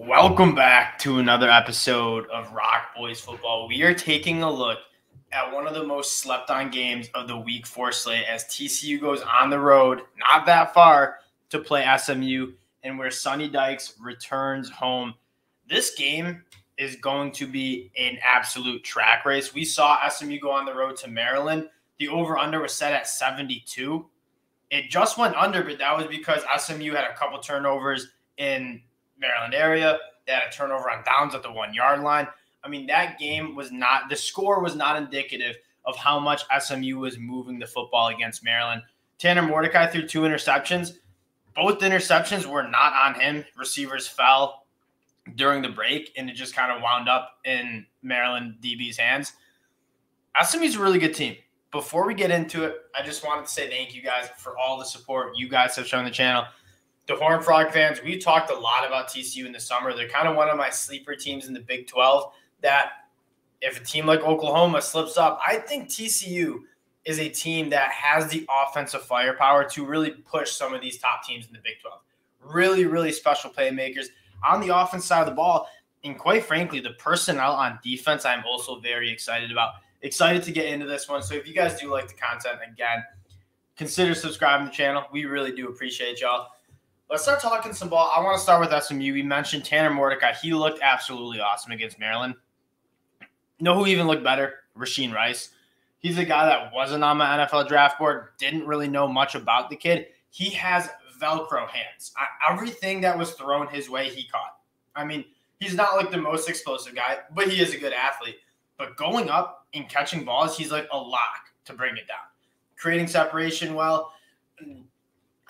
Welcome back to another episode of ROC Boys Football. We are taking a look at one of the most slept-on games of the Week 4 slate as TCU goes on the road, not that far, to play SMU, and where Sonny Dykes returns home. This game is going to be an absolute track race. We saw SMU go on the road to Maryland. The over-under was set at 72. It just went under, but that was because SMU had a couple turnovers in Maryland area. They had a turnover on downs at the 1 yard line. I mean, that game was not, the score was not indicative of how much SMU was moving the football against Maryland. Tanner Mordecai threw 2 interceptions. Both interceptions were not on him. Receivers fell during the break, and it just kind of wound up in Maryland DB's hands. SMU's a really good team. Before we get into it, I just wanted to say thank you guys for all the support you guys have shown the channel. The Horned Frog fans, we talked a lot about TCU in the summer. They're kind of one of my sleeper teams in the Big 12 that if a team like Oklahoma slips up, I think TCU is a team that has the offensive firepower to really push some of these top teams in the Big 12. Really, really special playmakers on the offense side of the ball. And quite frankly, the personnel on defense, I'm also very excited about. Excited to get into this one. So if you guys do like the content, again, consider subscribing to the channel. We really do appreciate y'all. Let's start talking some ball. I want to start with SMU. We mentioned Tanner Mordecai. He looked absolutely awesome against Maryland. You know who even looked better? Rasheen Rice. He's a guy that wasn't on my NFL draft board. Didn't really know much about the kid. He has Velcro hands. Everything that was thrown his way, he caught. I mean, he's not like the most explosive guy, but he is a good athlete. But going up and catching balls, he's like a lock to bring it down. Creating separation well.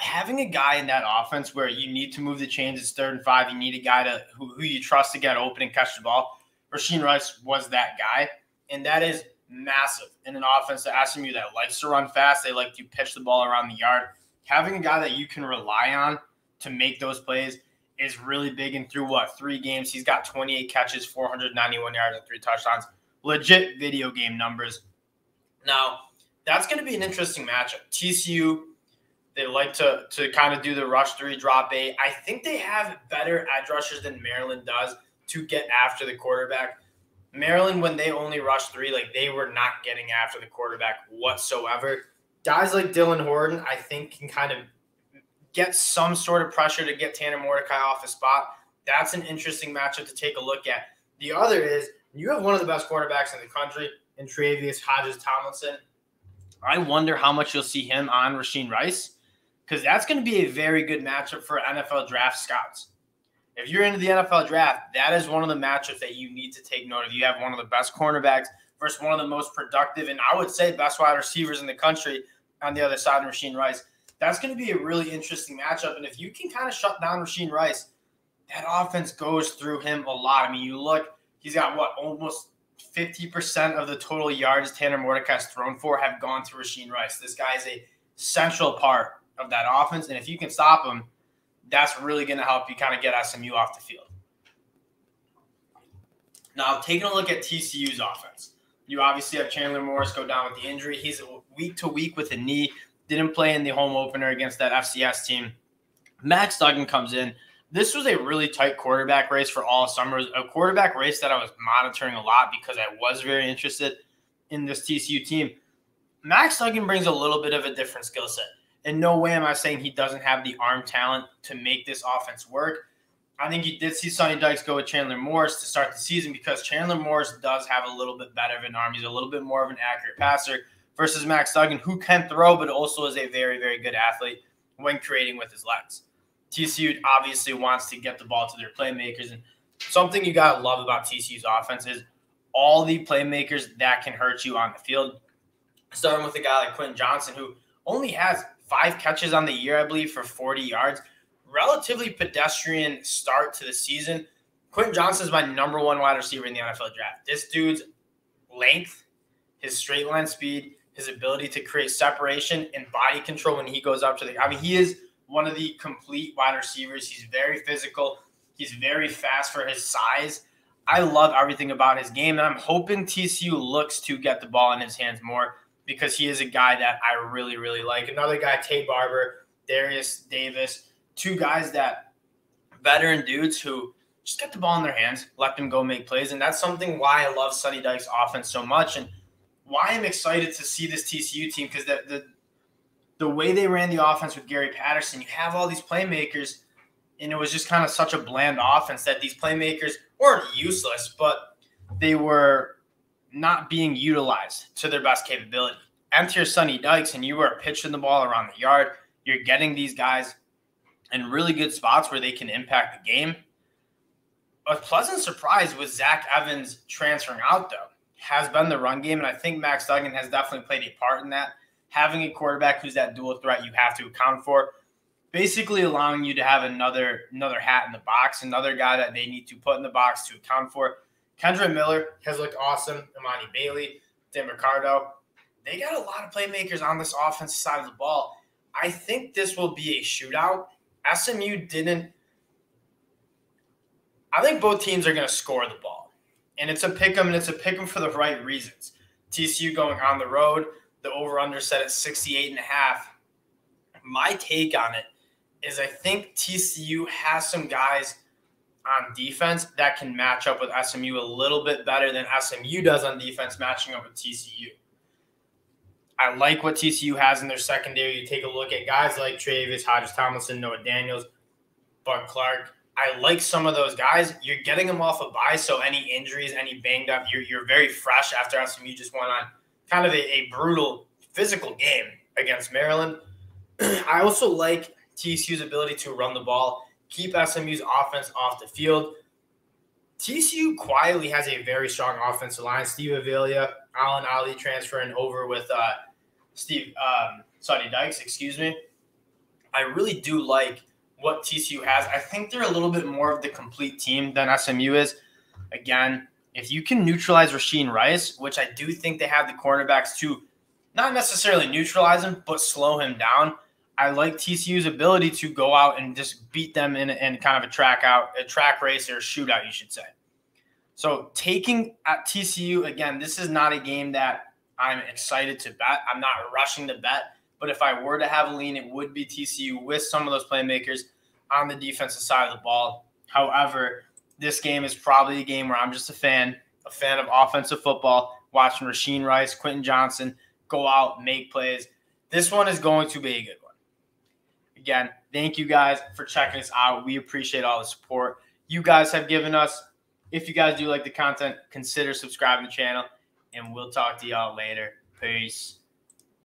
Having a guy in that offense where you need to move the chains, it's 3rd and 5. You need a guy who you trust to get open and catch the ball. Rasheen Rice was that guy, and that is massive in an offense at SMU that likes to run fast. They like to pitch the ball around the yard. Having a guy that you can rely on to make those plays is really big. And through, 3 games, he's got 28 catches, 491 yards, and 3 touchdowns. Legit video game numbers. Now, that's going to be an interesting matchup. TCU, they like to kind of do the rush 3, drop 8. I think they have better edge rushers than Maryland does to get after the quarterback. Maryland, when they only rush 3, they were not getting after the quarterback whatsoever. Guys like Dylan Horton, I think, can kind of get some sort of pressure to get Tanner Mordecai off his spot. That's an interesting matchup to take a look at. The other is you have one of the best quarterbacks in the country in Tre'Davious Hodges Tomlinson. I wonder how much you'll see him on Rasheen Rice, because that's going to be a very good matchup for NFL draft scouts. If you're into the NFL draft, that is one of the matchups that you need to take note of. You have one of the best cornerbacks versus one of the most productive and I would say best wide receivers in the country on the other side of Rasheen Rice. That's going to be a really interesting matchup. And if you can kind of shut down Rasheen Rice, that offense goes through him a lot. I mean, you look, he's got almost 50% of the total yards Tanner Mordecai's thrown for have gone to Rasheen Rice. This guy is a central part of that offense, and if you can stop him, that's really going to help you kind of get SMU off the field. Now, taking a look at TCU's offense, you obviously have Chandler Morris go down with the injury. He's week to week with a knee. Didn't play in the home opener against that FCS team. Max Duggan comes in. This was a really tight quarterback race for all summer. A quarterback race that I was monitoring a lot because I was very interested in this TCU team. Max Duggan brings a little bit of a different skill set. In no way am I saying he doesn't have the arm talent to make this offense work. I think you did see Sonny Dykes go with Chandler Morris to start the season because Chandler Morris does have a little bit better of an arm. He's a little bit more of an accurate passer versus Max Duggan, who can throw but also is a very, very good athlete when creating with his legs. TCU obviously wants to get the ball to their playmakers. And something you got to love about TCU's offense is all the playmakers that can hurt you on the field. Starting with a guy like Quinn Johnson, who only has 5 catches on the year, I believe, for 40 yards. Relatively pedestrian start to the season. Quinn Johnson is my number 1 wide receiver in the NFL draft. This dude's length, his straight line speed, his ability to create separation and body control when he goes up to he is one of the complete wide receivers. He's very physical. He's very fast for his size. I love everything about his game, and I'm hoping TCU looks to get the ball in his hands more because he is a guy that I really, really like. Another guy, Tay Barber, Darius Davis, 2 guys that veteran dudes who just get the ball in their hands, let them go make plays. And that's something why I love Sonny Dykes' offense so much and why I'm excited to see this TCU team, because the way they ran the offense with Gary Patterson, you have all these playmakers, and it was just kind of such a bland offense that these playmakers weren't useless, but they were not being utilized to their best capability. Enter Sonny Dykes, and you are pitching the ball around the yard. You're getting these guys in really good spots where they can impact the game. A pleasant surprise was Zach Evans transferring out, though. Has been the run game, and I think Max Duggan has definitely played a part in that. Having a quarterback who's that dual threat you have to account for, basically allowing you to have another hat in the box, another guy that they need to put in the box to account for. Kendra Miller has looked awesome. Imani Bailey, Dan Ricardo. They got a lot of playmakers on this offensive side of the ball. I think this will be a shootout. SMU didn't. I think both teams are going to score the ball. And it's a pick 'em, and it's a pick 'em for the right reasons. TCU going on the road, the over-under set at 68.5. My take on it is I think TCU has some guys on defense that can match up with SMU a little bit better than SMU does on defense matching up with TCU. I like what TCU has in their secondary. You take a look at guys like Travis, Hodges, Tomlinson, Noah Daniels, Bud Clark. I like some of those guys. You're getting them off a bye, so any injuries, any banged up, you're very fresh after SMU just went on kind of a brutal physical game against Maryland. I also like TCU's ability to run the ball, keep SMU's offense off the field. TCU quietly has a very strong offensive line. Steve Avila, Alan Ali transferring over with Sonny Dykes, I really do like what TCU has. I think they're a little bit more of the complete team than SMU is. Again, if you can neutralize Rasheen Rice, which I do think they have the cornerbacks to not necessarily neutralize him, but slow him down, I like TCU's ability to go out and just beat them in kind of a track race or a shootout, you should say. So taking at TCU, again, this is not a game that I'm excited to bet. I'm not rushing to bet. But if I were to have a lean, it would be TCU with some of those playmakers on the defensive side of the ball. However, this game is probably a game where I'm just a fan of offensive football, watching Rasheen Rice, Quinn Johnson go out, make plays. This one is going to be a good one. Again, thank you guys for checking us out. We appreciate all the support you guys have given us. If you guys do like the content, consider subscribing to the channel, and we'll talk to y'all later. Peace.